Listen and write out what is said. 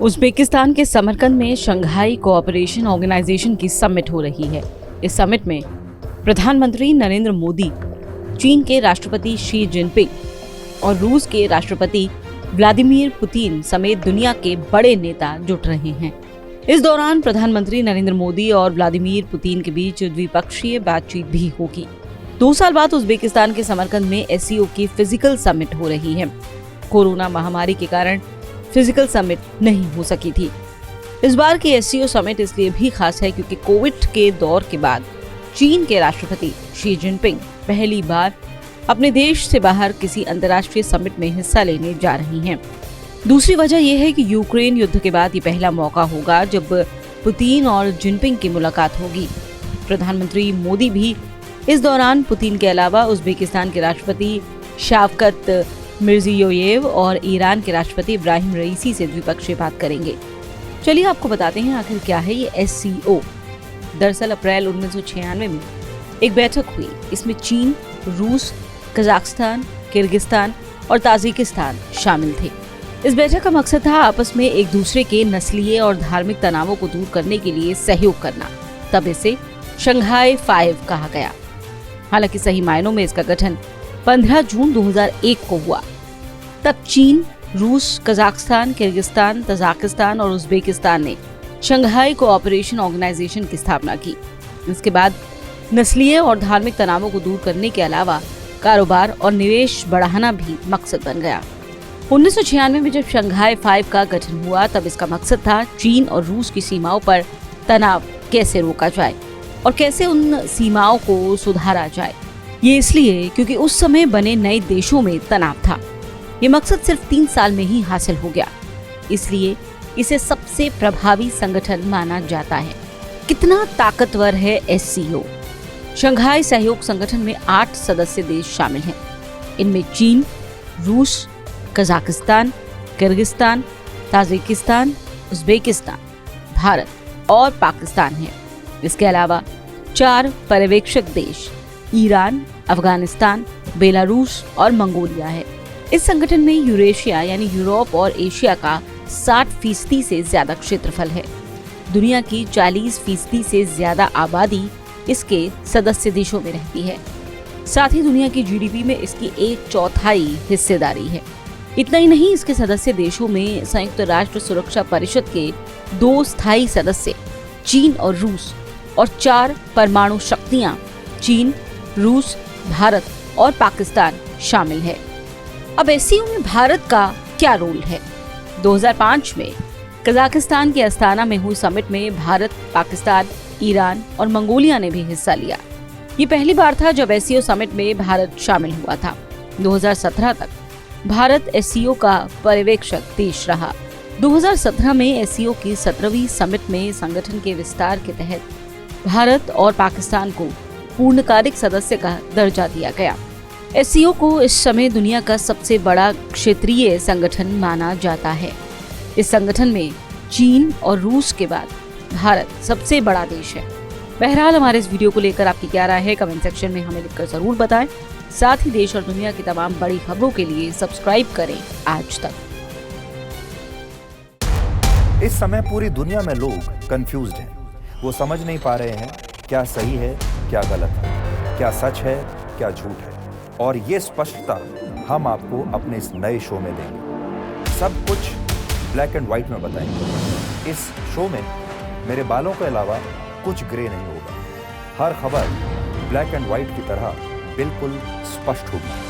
Uzbekistan के समरकंद में Shanghai cooperation organisation की समिट हो रही है। इस समिट में प्रधानमंत्री नरेंद्र मोदी, चीन के राष्ट्रपति शी जिनपिंग और रूस के राष्ट्रपति व्लादिमीर पुतिन समेत दुनिया के बड़े नेता जुट रहे हैं। इस दौरान प्रधानमंत्री नरेंद्र मोदी और व्लादिमीर पुतिन के बीच द्विपक्षीय बातचीत भी होगी। 2 साल बाद उज़्बेकिस्तान के समरकंद में एससीओ की फिजिकल समिट हो रही है। कोरोना महामारी के कारण फिजिकल समिट नहीं हो सकी थी। इस बार की एससीओ समिट इसलिए भी खास है क्योंकि कोविड के दौर के बाद चीन के राष्ट्रपति शी जिनपिंग पहली बार अपने देश से बाहर किसी अंतर्राष्ट्रीय समिट में हिस्सा लेने जा रही हैं। दूसरी वजह यह है कि यूक्रेन युद्ध के बाद ये पहला मौका होगा जब पुतिन और जिनपिंग की मुलाकात होगी। प्रधानमंत्री मोदी भी इस दौरान पुतिन के अलावा उज़्बेकिस्तान के राष्ट्रपति शावकत मिर्जियोयेव और ईरान के राष्ट्रपति इब्राहिम रईसी से द्विपक्षीय बात करेंगे। चलिए आपको बताते हैं आखिर क्या है ये एससीओ। दरअसल अप्रैल 1996 में एक बैठक हुई। इसमें चीन, रूस, कजाकिस्तान, किर्गिस्तान और ताजिकिस्तान शामिल थे। इस बैठक का मकसद था आपस में एक दूसरे के नस्लीय और धार्मिक तनावों को दूर करने के लिए सहयोग करना। तब इसे शंघाई 5 कहा गया। हालांकि सही मायनों में इसका गठन 15 जून 2001 को हुआ। तब चीन, रूस, कजाकिस्तान, किर्गिस्तान, तजाकिस्तान और उज़्बेकिस्तान ने शंघाई कोऑपरेशन ऑर्गेनाइजेशन की स्थापना की। इसके बाद नस्लीय और धार्मिक तनावों को दूर करने के अलावा कारोबार और निवेश बढ़ाना भी मकसद बन गया। 1996 में जब शंघाई 5 का गठन हुआ तब इसका मकसद था चीन और रूस की सीमाओं पर तनाव कैसे रोका जाए और कैसे उन सीमाओं को सुधारा जाए। ये इसलिए क्योंकि उस समय बने नए देशों में तनाव था। ये मकसद सिर्फ 3 साल में ही हासिल हो गया। इसलिए इसे सबसे प्रभावी संगठन माना जाता है। कितना ताकतवर है एससीओ? शंघाई सहयोग संगठन में 8 सदस्य देश शामिल हैं। इनमें चीन, रूस, Kazakhstan, Kyrgyzstan, Tajikistan, Uzbekistan, Bharat और पाकिस्तान है। इसके अलावा 4 पर्यवेक्षक देश ईरान, अफगानिस्तान, बेलारूस और मंगोलिया है। इस संगठन में यूरेशिया यानी यूरोप और एशिया का 60% से ज्यादा क्षेत्रफल है। दुनिया की 40% से ज्यादा आबादी इसके सदस्य देशों में रहती है। साथ ही दुनिया की जीडीपी में इसकी 1/4 हिस्सेदारी है। इतना ही नहीं, इसके सदस्य देशों में संयुक्त राष्ट्र सुरक्षा परिषद के 2 स्थायी सदस्य चीन और रूस और 4 परमाणु शक्तियां चीन, रूस, भारत और पाकिस्तान शामिल है। अब एससीओ में भारत का क्या रोल है? 2005 में कजाकिस्तान के अस्ताना में हुई समिट में भारत, पाकिस्तान, ईरान और मंगोलिया ने भी हिस्सा लिया। ये पहली बार था जब एससीओ समिट में भारत शामिल हुआ था। 2017 तक भारत एससीओ का पर्यवेक्षक देश रहा। 2017 में एससीओ की 17वीं समिट में संगठन के विस्तार के तहत भारत और पाकिस्तान को पूर्णकालिक सदस्य का दर्जा दिया गया। एससीओ को इस समय दुनिया का सबसे बड़ा क्षेत्रीय संगठन माना जाता है। इस संगठन में चीन और रूस के बाद भारत सबसे बड़ा देश है। बहरहाल हमारे इस वीडियो को लेकर आपकी क्या राय है कमेंट सेक्शन में हमें लिखकर जरूर बताएं। साथ ही देश और दुनिया की तमाम बड़ी खबरों के लिए सब्सक्राइब करें आज तक। इस समय पूरी दुनिया में लोग कंफ्यूज्ड हैं। वो समझ नहीं पा रहे हैं क्या सही है, क्या गलत है, क्या सच है, क्या झूठ है। और ये स्पष्टता हम आपको अपने इस नए शो में देंगे। सब कुछ ब्लैक एंड व्हाइट में बताएंगे। इस शो में मेरे बालों के अलावा कुछ ग्रे नहीं होगा। हर खबर ब्लैक एंड व्हाइट की तरह बिल्कुल स्पष्ट होगी।